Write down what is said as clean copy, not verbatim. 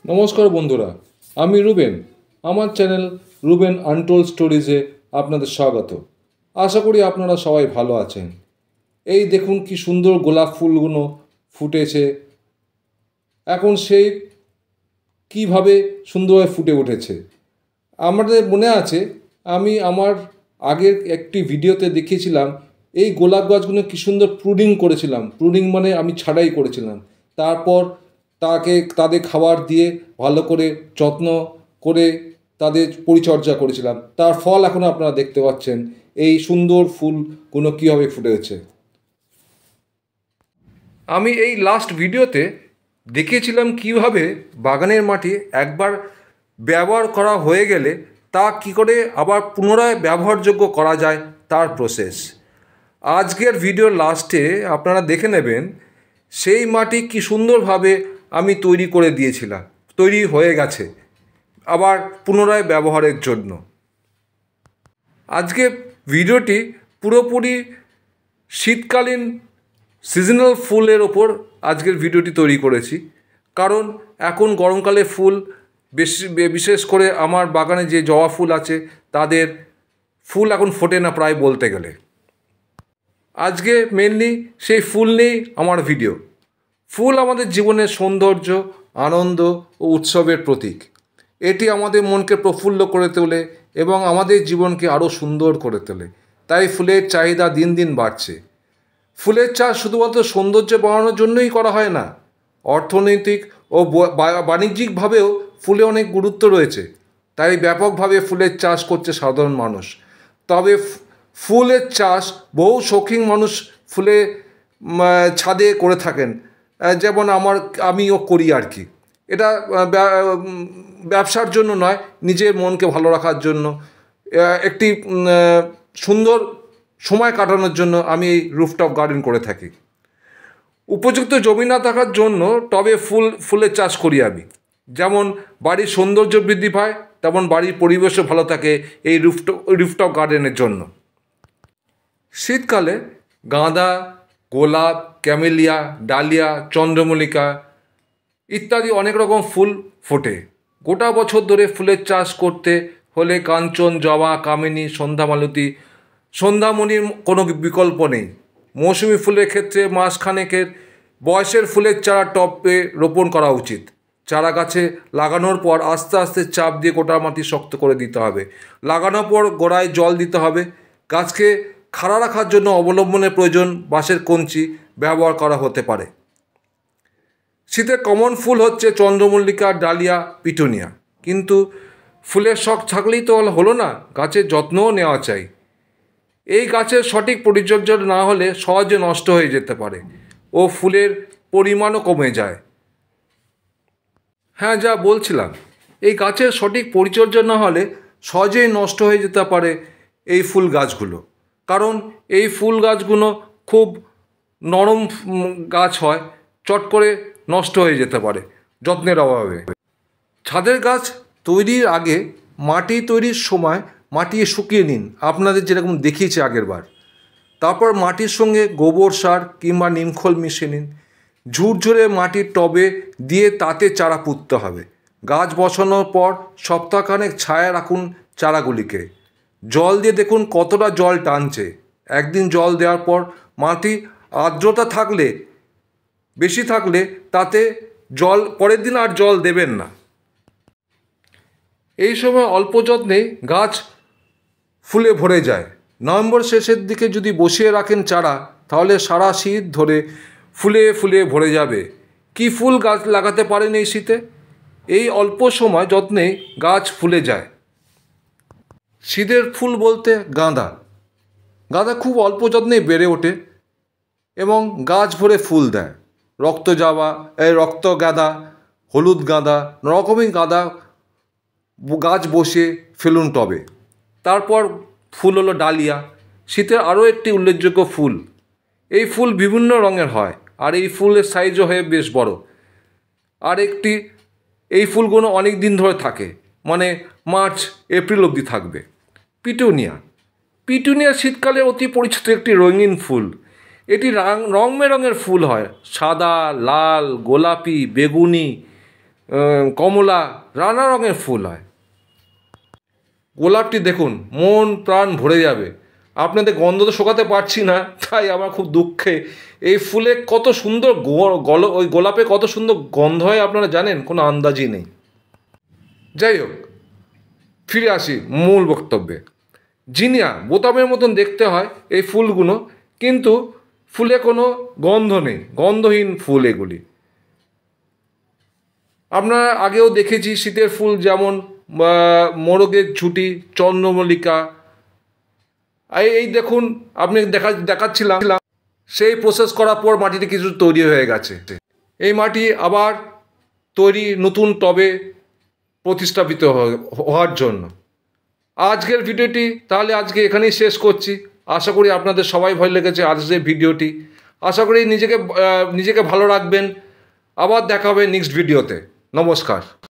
নমস্কার বন্ধুরা, আমি রুবেন। আমার চ্যানেল রুবেন আনটোল্ড স্টোরিজে আপনাদের স্বাগত। আশা করি আপনারা সবাই ভালো আছেন। এই দেখুন কি সুন্দর গোলাপ ফুলগুলো ফুটেছে। এখন সেই কীভাবে সুন্দরভাবে ফুটে উঠেছে। আমাদের মনে আছে, আমি আমার আগের একটি ভিডিওতে দেখিয়েছিলাম এই গোলাপ গাছগুলো কী সুন্দর প্রুনিং করেছিলাম। প্রুনিং মানে আমি ছাঁটাই করেছিলাম। তারপর তাদের খাবার দিয়ে ভালো করে যত্ন করে তাদের পরিচর্যা করেছিলাম। তার ফল এখন আপনারা দেখতে পাচ্ছেন, এই সুন্দর ফুলগুলো কীভাবে ফুটেছে। আমি এই লাস্ট ভিডিওতে দেখিয়েছিলাম কীভাবে বাগানের মাটি একবার ব্যবহার করা হয়ে গেলে তা কী করে আবার পুনরায় ব্যবহারযোগ্য করা যায় তার প্রসেস। আজকের ভিডিওর লাস্টে আপনারা দেখে নেবেন সেই মাটি কি সুন্দরভাবে আমি তৈরি করে দিয়েছিলাম, তৈরি হয়ে গেছে আবার পুনরায় ব্যবহারের জন্য। আজকে ভিডিওটি পুরোপুরি শীতকালীন সিজনাল ফুলের ওপর আজকের ভিডিওটি তৈরি করেছি, কারণ এখন গরমকালে ফুল বিশেষ করে আমার বাগানে যে জবা ফুল আছে তাদের ফুল এখন ফোটে না প্রায় বলতে গেলে। আজকে মেনলি সেই ফুল নিয়েই আমার ভিডিও। ফুল আমাদের জীবনের সৌন্দর্য, আনন্দ ও উৎসবের প্রতীক। এটি আমাদের মনকে প্রফুল্ল করে তোলে এবং আমাদের জীবনকে আরও সুন্দর করে তোলে। তাই ফুলের চাহিদা দিন দিন বাড়ছে। ফুলের চাষ শুধুমাত্র সৌন্দর্য বাড়ানোর জন্যই করা হয় না, অর্থনৈতিক ও বাণিজ্যিকভাবেও ফুলে অনেক গুরুত্ব রয়েছে। তাই ব্যাপকভাবে ফুলের চাষ করছে সাধারণ মানুষ। তবে ফুলের চাষ বহু শৌখিন মানুষ ফুলে ছাদে করে থাকেন, যেমন আমিও করি আর কি। এটা ব্যবসার জন্য নয়, নিজের মনকে ভালো রাখার জন্য, একটি সুন্দর সময় কাটানোর জন্য আমি এই রুফটপ গার্ডেন করে থাকি। উপযুক্ত জমি না থাকার জন্য টবে ফুলের চাষ করি আমি। যেমন বাড়ির সৌন্দর্য বৃদ্ধি পায়, তেমন বাড়ির পরিবেশও ভালো থাকে এই রুফটপ গার্ডেনের জন্য। শীতকালে গাঁদা, গোলাপ, ক্যামেলিয়া, ডালিয়া, চন্দ্রমল্লিকা ইত্যাদি অনেক রকম ফুল ফোটে। গোটা বছর ধরে ফুলের চাষ করতে হলে কাঞ্চন, জবা, কামিনী, সন্ধ্যামণির কোনো বিকল্প নেই। মৌসুমি ফুলের ক্ষেত্রে মাসখানেকের বয়সের ফুলের চারা টবে রোপণ করা উচিত। চারা গাছে লাগানোর পর আস্তে আস্তে চাপ দিয়ে গোটা মাটি শক্ত করে দিতে হবে। লাগানোর পর গোড়ায় জল দিতে হবে। গাছকে খাড়া রাখার জন্য অবলম্বনের প্রয়োজন বাঁশের কঞ্চি ব্যবহার করা হতে পারে। শীতের কমন ফুল হচ্ছে চন্দ্রমল্লিকা, ডালিয়া, পিটুনিয়া। কিন্তু ফুলের শখ থাকলেই তো হলো না, গাছের যত্নও নেওয়া চাই। এই গাছের সঠিক পরিচর্যা না হলে সহজে নষ্ট হয়ে যেতে পারে ও ফুলের পরিমাণও কমে যায়। হ্যাঁ, যা বলছিলাম, এই গাছের সঠিক পরিচর্যা না হলে সহজেই নষ্ট হয়ে যেতে পারে এই ফুল গাছগুলো। কারণ এই ফুল গাছগুলো খুব নরম গাছ হয়, চট করে নষ্ট হয়ে যেতে পারে যত্নের অভাবে। ছাদের গাছ তৈরির আগে মাটি তৈরির সময় মাটি শুকিয়ে নিন, আপনাদের যেরকম দেখিয়েছি আগের বার। তারপর মাটির সঙ্গে গোবর সার কিংবা নিমখোল মিশিয়ে নিন। ঝুরঝুরে মাটির টবে দিয়ে তাতে চারা পুঁততে হবে। গাছ বসানোর পর সপ্তাহখানেক ছায়া রাখুন চারাগুলিকে। জল দিয়ে দেখুন কতটা জল টানছে। একদিন জল দেওয়ার পর মাটি আর্দ্রতা বেশি থাকলে তাতে পরের দিন আর জল দেবেন না। এই সময় অল্প যত্নে গাছ ফুলে ভরে যায়। নভেম্বর শেষের দিকে যদি বসিয়ে রাখেন চারা, তাহলে সারা শীত ধরে ফুলে ফুলে ভরে যাবে। কি ফুল গাছ লাগাতে পারেন এই শীতে? এই অল্প সময় যত্নে গাছ ফুলে যায়। শীতের ফুল বলতে গাঁদা। গাঁদা খুব অল্প যত্নে বেড়ে ওঠে এবং গাছ ভরে ফুল দেয়। রক্ত গাঁদা, হলুদ গাঁদা, রকমই গাঁদা গাছ বসে ফেলুন টবে। তারপর ফুল হলো ডালিয়া, শীতের আরও একটি উল্লেখযোগ্য ফুল। এই ফুল বিভিন্ন রঙের হয় আর এই ফুলের সাইজও হয় বেশ বড়। এই ফুলগুলো অনেক দিন ধরে থাকে, মানে মার্চ এপ্রিল অবধি থাকবে। পিটুনিয়া শীতকালে অতি পরিচিত একটি রঙিন ফুল। এটি রং বেরঙের ফুল হয়, সাদা, লাল, গোলাপি, বেগুনি, কমলা, নানা রঙের ফুল হয়। গোলাপটি দেখুন, মন প্রাণ ভরে যাবে। আপনাদের গন্ধ তো শোকাতে পারছি না, তাই আমার খুব দুঃখে। এই ফুলে কত সুন্দর ওই গোলাপে কত সুন্দর গন্ধ হয় আপনারা জানেন, কোনো আন্দাজই নেই। যাই হোক, ফিরে আসি মূল বক্তব্যে। জিনিয়া বোতামের মতন দেখতে হয় এই ফুলগুলো, কিন্তু ফুলে কোনো গন্ধ নেই, গন্ধহীন ফুল এগুলি। আপনারা আগেও দেখেছি শীতের ফুল, যেমন মোরগের ঝুঁটি, চন্দ্রমল্লিকা। এই দেখুন, আপনি দেখাচ্ছিলাম, সেই প্রসেস করার পর মাটিতে কিছু তৈরি হয়ে গেছে। এই মাটি আবার তৈরি নতুন টবে প্রতিস্থাপিত হওয়ার জন্য। আজকের ভিডিওটি তাহলে আজকে এখানেই শেষ করছি। আশা করি আপনাদের সবাই ভালো লেগেছে আজকের ভিডিওটি। আশা করি নিজেকে ভালো রাখবেন। আবার দেখা হবে নেক্সট ভিডিওতে। নমস্কার।